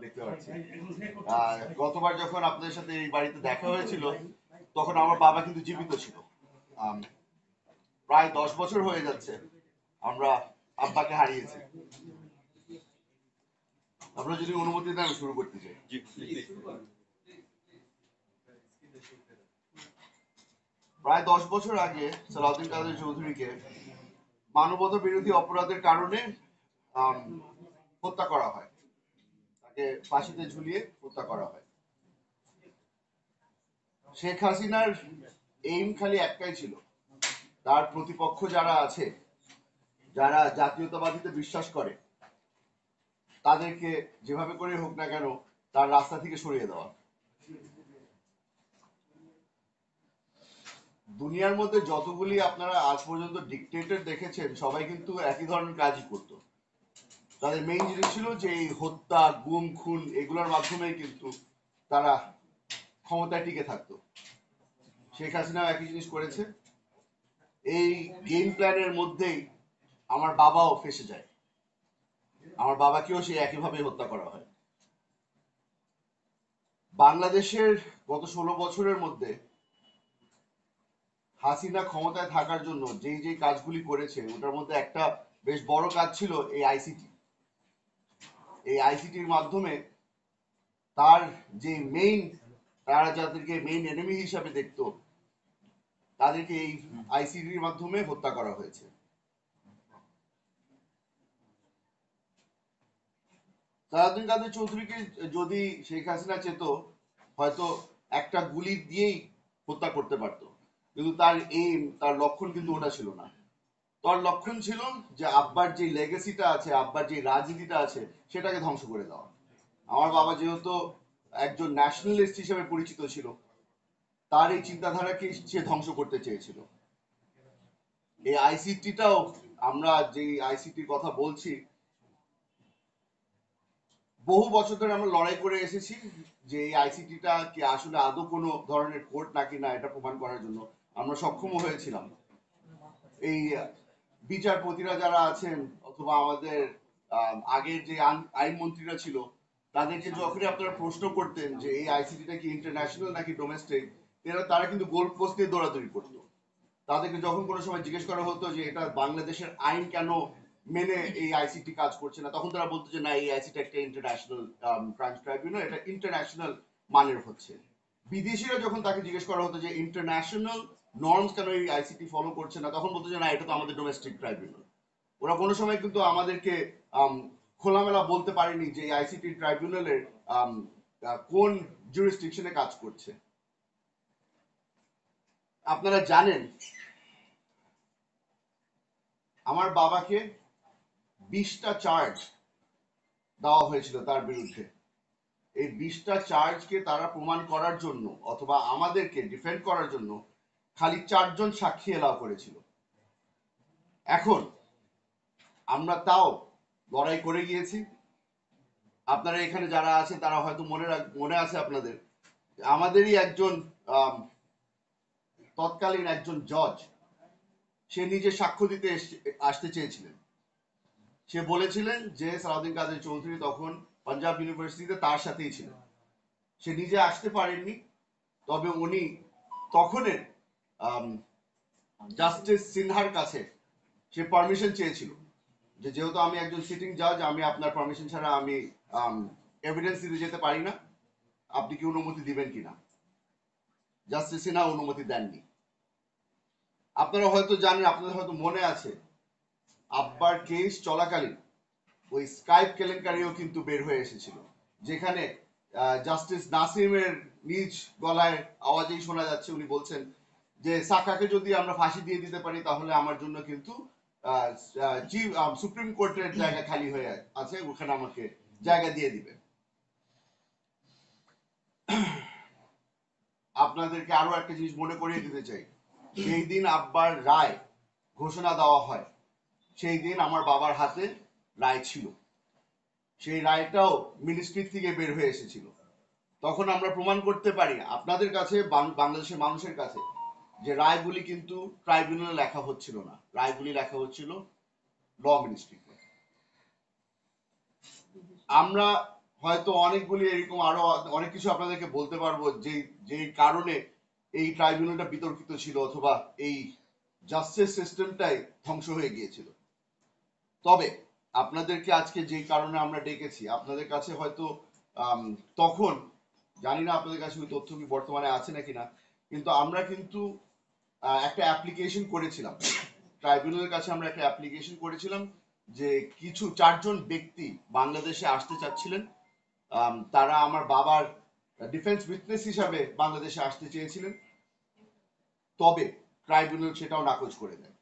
দেখতে পাচ্ছি। গতবার যখন আপনাদের সাথে এই বাড়িতে দেখা হয়েছিল তখন আমার বাবা কিন্তু জীবিত ছিল। আম, প্রায় 10 বছর হয়ে যাচ্ছে আমরা আব্বাকে হারিয়েছি। আপনারা যদি অনুমতি দেন আমি শুরু করতে চাই। প্রায় 10 বছর আগে সালাউদ্দিন কাদের চৌধুরীকে মানবতা বিরোধী অপরাধের কারণে আম, হত্যা করা হয়। তাকে ফাঁসিতে ঝুলিয়ে হত্যা করা হয়। শেখ হাসিনার এইম খালি একটাই ছিল, তার প্রতিপক্ষ যারা আছে, যারা জাতীয়তাবাদীতে বিশ্বাস করে, তাদেরকে যেভাবে করে হোক না কেন তার রাস্তা থেকে সরিয়ে দেওয়া। দুনিয়ার মধ্যে যতগুলি আপনারা আজ পর্যন্ত ডিকটেটর দেখেছেন সবাই কিন্তু একই ধরনের কাজই করত। তাদের মেইন জিনিস ছিল যে এই হত্যা, গুম, খুন এগুলোর মাধ্যমে কিন্তু তারা ক্ষমতায় টিকে থাকতো। শেখ হাসিনাও একই জিনিস করেছে। এই গেম প্ল্যানের মধ্যেই আমার বাবাও ফেসে যায়। আমার বাবাকেও সেই একইভাবে হত্যা করা হয়। বাংলাদেশের গত 16 বছরের মধ্যে হাসিনা ক্ষমতায় থাকার জন্য যেই যেই কাজগুলি করেছে ওটার মধ্যে একটা বেশ বড় কাজ ছিল এই আইসিটি। এই আইসিটির মাধ্যমে তার যে মেইন, তারা যাদেরকে মেইন এনিমি হিসাবে দেখতো তাদেরকে এই আইসিটির মাধ্যমে হত্যা করা হয়েছে। সালাউদ্দিন কাদের চৌধুরীকে যদি শেখ হাসিনা চেত হয়তো একটা গুলি দিয়েই হত্যা করতে পারতো, কিন্তু তার এইম, তার লক্ষণ কিন্তু ওটা ছিল না। তার লক্ষণ ছিল যে আব্বার যে লেগেসিটা আছে, আব্বার যে রাজনীতিটা আছে সেটাকে ধ্বংস করে দেওয়া। আমার বাবা যেহেতু একজন ন্যাশনালিস্ট হিসেবে পরিচিত ছিল, তার এই চিন্তাধারাকে সে ধ্বংস করতে চেয়েছিল। এই আইসিটিটাও, আমরা যে আইসিটির কথা বলছি, বহু বছর ধরে আমরা লড়াই করে এসেছি যে এই আইসিটিটা কি আসলে আদৌ কোনো ধরনের কোর্ট নাকি না এটা প্রমাণ করার জন্য আমরা সক্ষম হয়েছিলাম। এই বিচারপতিরা যারা আছেন অথবা আমাদের আগের যে আইনমন্ত্রীরা ছিল, তাদেরকে যখনই আপনারা প্রশ্ন করতেন যে এই আইসিটিটা কি ইন্টারন্যাশনাল নাকি ডোমেস্টিক, তারা কিন্তু গোল পোস্ট দিয়ে দৌড়াদৌড়ি করতো। তাদেরকে যখন কোনো সময় জিজ্ঞেস করা হতো যে এটা বাংলাদেশের আইন কেন মেনে এই আইসিটি কাজ করছে না, তখন তারা বলতো যে না, এই আইসিটি একটা ইন্টারন্যাশনাল ক্রাইম ট্রাইব্যুনাল, এটা ইন্টারন্যাশনাল মানের হচ্ছে। বিদেশিরা যখন তাকে জিজ্ঞেস করা হতো যে ইন্টারন্যাশনাল নর্মস কেন এই আইসিটি ফলো করছে না, তখন বলতো যে না, এটা তো আমাদের ডোমেস্টিক ট্রাইব্যুনাল। ওরা কোনো সময় কিন্তু আমাদেরকে খোলামেলা বলতে পারেনি যে এই আইসিটি ট্রাইব্যুনালের কোন জুরিসডিকশনে কাজ করছে। আপনারা জানেন আমার বাবাকে 20টা চার্জ দেওয়া হয়েছিল তার বিরুদ্ধে। এই 20টা চার্জকে তারা প্রমাণ করার জন্য অথবা আমাদেরকে ডিফেন্ড করার জন্য খালি 4জন সাক্ষী এলাও করেছিল। এখন আমরা তাও লড়াই করে গিয়েছি। আপনারা এখানে যারা আছেন তারা হয়তো মনে আছে আপনাদের, আমাদেরই একজন তৎকালীন একজন জজ, সে নিজে সাক্ষ্য দিতে আসতে চেয়েছিলেন। সে বলেছিলেন যে সালাউদ্দিন কাদের চৌধুরী তখন পাঞ্জাব ইউনিভার্সিটিতে তার সাথেই ছিলেন। সে নিজে আসতে পারেননি, তবে উনি তখনের জাস্টিস সিনহার কাছে সে পারমিশন চেয়েছিল যে যেহেতু আমি একজন সিটিং জাজ, আমি আপনার পারমিশন ছাড়া আমি এভিডেন্স দিতে যেতে পারি না, আপনি কি অনুমতি দিবেন কিনা। জাস্টিস সিনহা অনুমতি দেননি। আপনারা হয়তো জানেন, আপনাদের হয়তো মনে আছে, আব্বার কেস চলাকালীন ওই স্কাইপ কেলেঙ্কারিও কিন্তু বের হয়ে এসেছিল, যেখানে জাস্টিস নাসিমের নিজ গলায় আওয়াজেই শোনা যাচ্ছে উনি বলছেন যে সাকাকে যদি আমরা ফাঁসি দিয়ে দিতে পারি তাহলে আমার জন্য কিন্তু সুপ্রিম কোর্টের জায়গা খালি হয়ে আছে, ওখানে আমাকে জায়গা দিয়ে দিবে। আপনাদেরকে আরো একটা জিনিস মনে করিয়ে দিতে চাই, যেই দিন আব্বার রায় ঘোষণা দেওয়া হয় সেই দিন আমার বাবার হাতে রায় ছিল। সেই রায়টাও মিনিস্ট্রি থেকে বের হয়ে এসেছিল। তখন আমরা প্রমাণ করতে পারি আপনাদের কাছে, বাংলাদেশের মানুষের কাছে, যে রায়গুলি কিন্তু ট্রাইব্যুনালে লেখা হচ্ছিল না, রায়গুলি লেখা হচ্ছিল ল মিনিস্ট্রিতে। আমরা হয়তো অনেকগুলি এরকম আরো অনেক কিছু আপনাদেরকে বলতে পারবো যে যে কারণে এই ট্রাইব্যুনালটা বিতর্কিত ছিল অথবা এই জাস্টিস সিস্টেমটাই ধ্বংস হয়ে গিয়েছিল। তবে আপনাদেরকে আজকে যেই কারণে আমরা ডেকেছি, আপনাদের কাছে হয়তো তখন জানি না আপনাদের কাছে ওই তথ্য কি বর্তমানে আছে নাকি না, কিন্তু আমরা কিন্তু একটা অ্যাপ্লিকেশন করেছিলাম ট্রাইব্যুনালের কাছে। আমরা একটা অ্যাপ্লিকেশন করেছিলাম যে কিছু 4জন ব্যক্তি বাংলাদেশে আসতে চাচ্ছিলেন। তারা আমার বাবার ডিফেন্স উইটনেস হিসাবে বাংলাদেশে আসতে চেয়েছিলেন, তবে ট্রাইব্যুনাল সেটাও নাকচ করে দেয়।